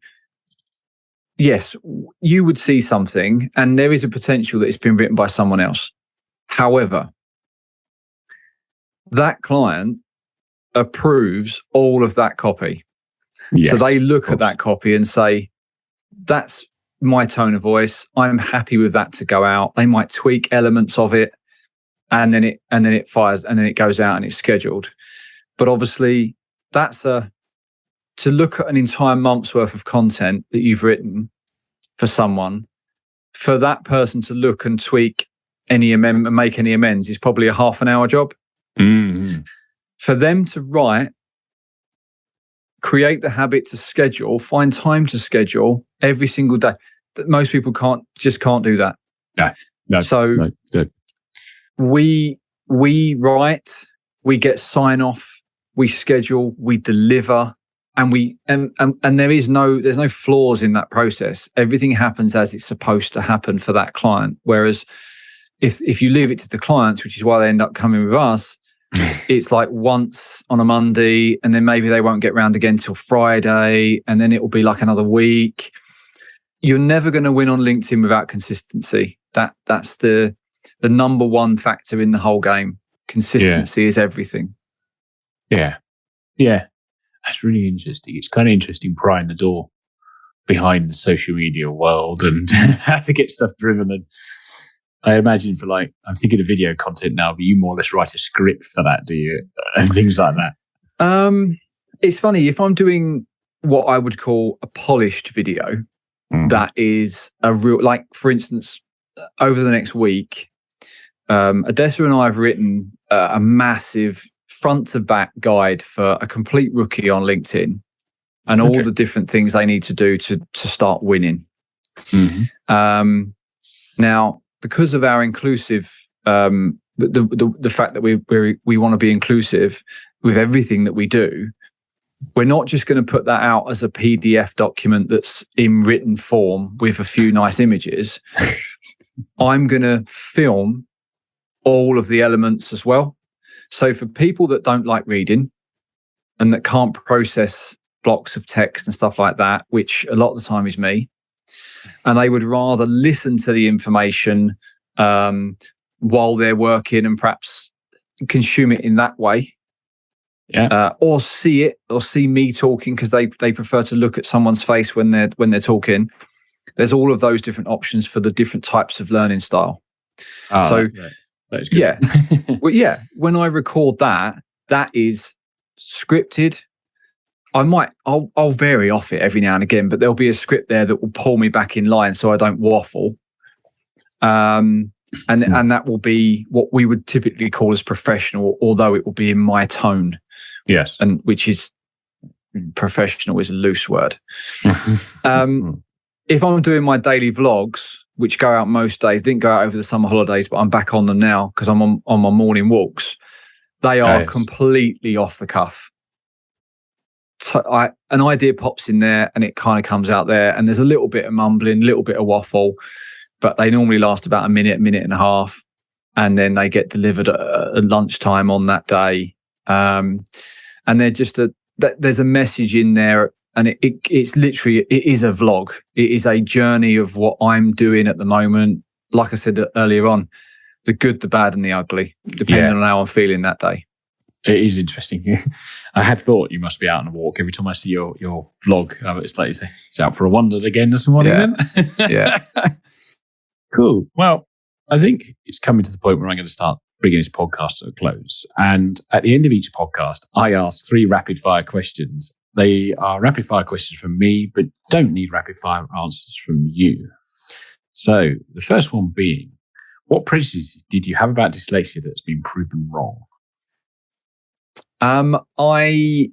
yes, you would see something, and there is a potential that it's been written by someone else. However, that client approves all of that copy. Yes, so they look at that copy and say, that's my tone of voice. I'm happy with that to go out. They might tweak elements of it, and then it fires, and then it goes out and it's scheduled. But obviously, that's to look at an entire month's worth of content that you've written for someone, for that person to look and tweak any amendment, make any amends, is probably a half an hour job. For them to write, create the habit to schedule, find time to schedule every single day. Most people can't do that. No. So we write, we get sign off, we schedule, we deliver, and there's no flaws in that process. Everything happens as it's supposed to happen for that client. Whereas if you leave it to the clients, which is why they end up coming with us, it's like once on a Monday, and then maybe they won't get round again till Friday, and then it will be like another week. You're never going to win on LinkedIn without consistency. That's the number one factor in the whole game. Consistency is everything. Yeah. That's really interesting. It's kind of interesting prying the door behind the social media world and how to get stuff driven. And I imagine I'm thinking of video content now, but you more or less write a script for that, do you? And things like that. It's funny, if I'm doing what I would call a polished video, that is a real, like, for instance, over the next week, Odessa and I have written a massive front to back guide for a complete rookie on LinkedIn, and all the different things they need to do to start winning. Now, because of our inclusive, the fact that we want to be inclusive with everything that we do, we're not just going to put that out as a PDF document that's in written form with a few nice images. I'm going to film all of the elements as well. So for people that don't like reading and that can't process blocks of text and stuff like that, which a lot of the time is me, and they would rather listen to the information while they're working and perhaps consume it in that way, or see it, or see me talking, because they prefer to look at someone's face when they're talking. There's all of those different options for the different types of learning style. That is good. Well, when I record that is scripted. I'll vary off it every now and again, but there'll be a script there that will pull me back in line so I don't waffle. And that will be what we would typically call as professional, although it will be in my tone. Yes. And which is, professional is a loose word. If I'm doing my daily vlogs, which go out most days, didn't go out over the summer holidays, but I'm back on them now because I'm on my morning walks. They are completely off the cuff. So an idea pops in there and it kind of comes out there, and there's a little bit of mumbling, a little bit of waffle, but they normally last about a minute and a half, and then they get delivered at lunchtime on that day. And they're just there's a message in there, and it's literally, it is a vlog. It is a journey of what I'm doing at the moment. Like I said earlier on, the good, the bad, and the ugly, depending on how I'm feeling that day. It is interesting. I had thought you must be out on a walk every time I see your vlog. It's like he's out for a wander again this morning. Yeah. Cool. Well, I think it's coming to the point where I'm going to start bringing this podcast to a close. And at the end of each podcast, I ask 3 rapid fire questions. They are rapid fire questions from me, but don't need rapid fire answers from you. So the first one being, what prejudices did you have about dyslexia that's been proven wrong? I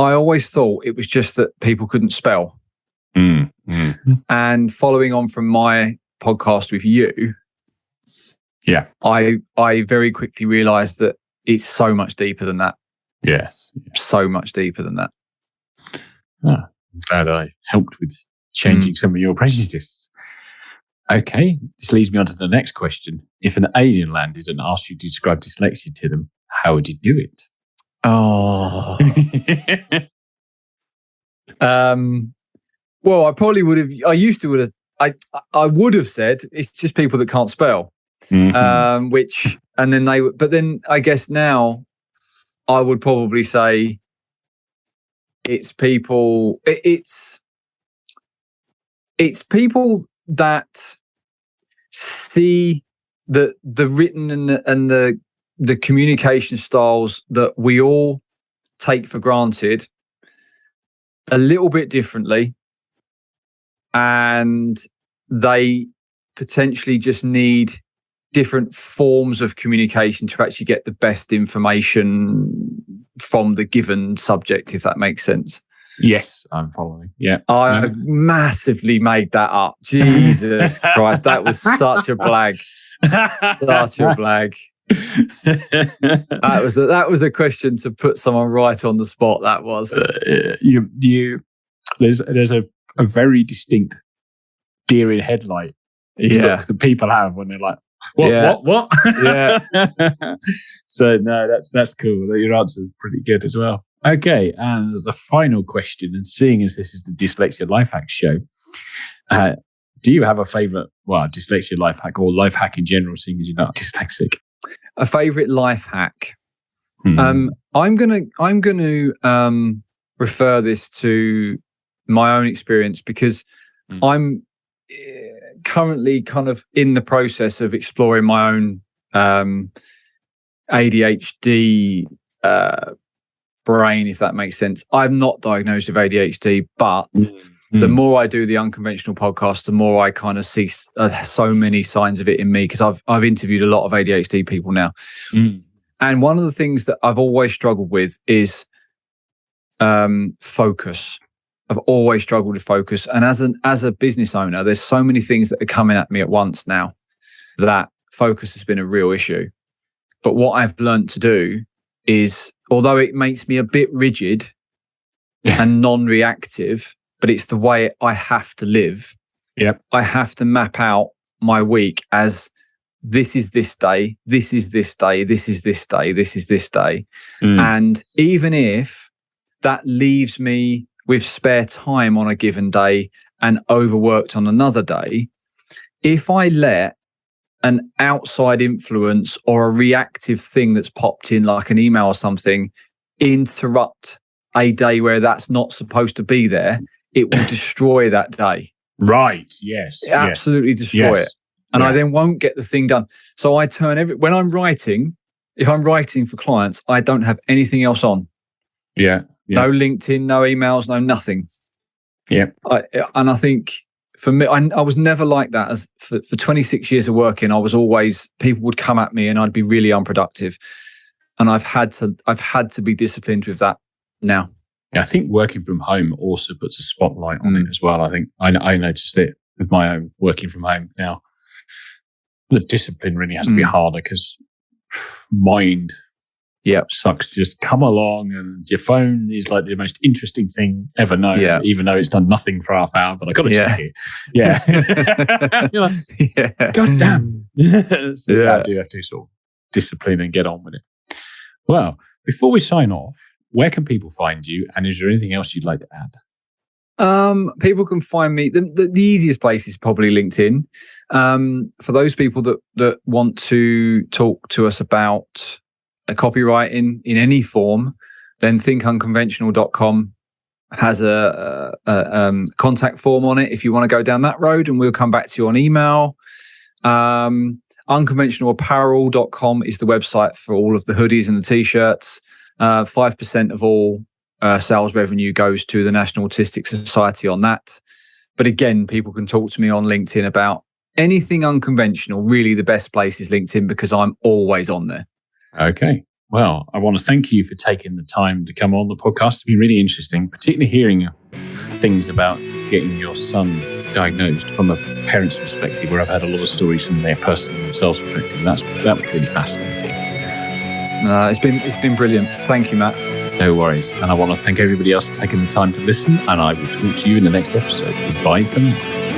I always thought it was just that people couldn't spell. And following on from my podcast with you, I very quickly realised that it's so much deeper than that. Yes. So much deeper than that. I'm glad I helped with changing some of your prejudices. Okay, this leads me on to the next question. If an alien landed and asked you to describe dyslexia to them, how would you do it? Oh. Well, I probably would have. I would have said it's just people that can't spell. But then I guess now I would probably say it's people. It's people that see the written and the communication styles that we all take for granted a little bit differently, and they potentially just need different forms of communication to actually get the best information from the given subject, if that makes sense. Yes, I'm following. Yeah. I've massively made that up. Jesus Christ, that was such a blag. Such a blag. That was a question to put someone right on the spot. That was. There's a very distinct deer in headlight look that people have when they're like, what? Yeah. So no, that's cool. Your answer is pretty good as well. Okay, and the final question, and seeing as this is the Dyslexia Life Hack show, do you have a favourite, dyslexia life hack or life hack in general, seeing as you're not dyslexic? A favourite life hack. I'm gonna refer this to my own experience because I'm currently kind of in the process of exploring my own ADHD brain, if that makes sense. I'm not diagnosed with ADHD, but the more I do the Unconventionall podcast, the more I kind of see so many signs of it in me, because I've interviewed a lot of ADHD people now. And one of the things that I've always struggled with is focus. I've always struggled with focus. And as a business owner, there's so many things that are coming at me at once now that focus has been a real issue. But what I've learned to do is, although it makes me a bit rigid and non-reactive, but it's the way I have to live. Yep. I have to map out my week as this is this day, this is this day, this is this day, this is this day. And even if that leaves me with spare time on a given day and overworked on another day, if I let an outside influence or a reactive thing that's popped in, like an email or something, interrupt a day where that's not supposed to be there, it will destroy that day. Right. Yes. Absolutely destroy it. And I then won't get the thing done. So I turn when I'm writing, if I'm writing for clients, I don't have anything else on. Yeah. No LinkedIn, no emails, no nothing. Yeah. And I think for me, I was never like that. For 26 years of working, I was always, people would come at me and I'd be really unproductive. And I've had to be disciplined with that now. I think working from home also puts a spotlight on it as well. I think I noticed it with my own working from home now. The discipline really has to be harder because mind sucks to just come along, and your phone is like the most interesting thing ever known, even though it's done nothing for half hour, but I got to check it. You're like, God damn. So I do have to sort of discipline and get on with it. Well, before we sign off, where can people find you, and is there anything else you'd like to add? People can find me. The easiest place is probably LinkedIn. For those people that want to talk to us about copywriting in any form, then thinkunconventionall.com has a contact form on it if you want to go down that road, and we'll come back to you on email. Unconventionallapparel.com is the website for all of the hoodies and the t-shirts. 5% of all sales revenue goes to the National Autistic Society on that. But again, people can talk to me on LinkedIn about anything unconventional. Really, the best place is LinkedIn because I'm always on there. Okay. Well, I want to thank you for taking the time to come on the podcast. It's been really interesting, particularly hearing things about getting your son diagnosed from a parent's perspective, where I've had a lot of stories from their personal themselves perspective. That was really fascinating. It's been brilliant. Thank you, Matt. No worries. And I want to thank everybody else for taking the time to listen. And I will talk to you in the next episode. Goodbye for now.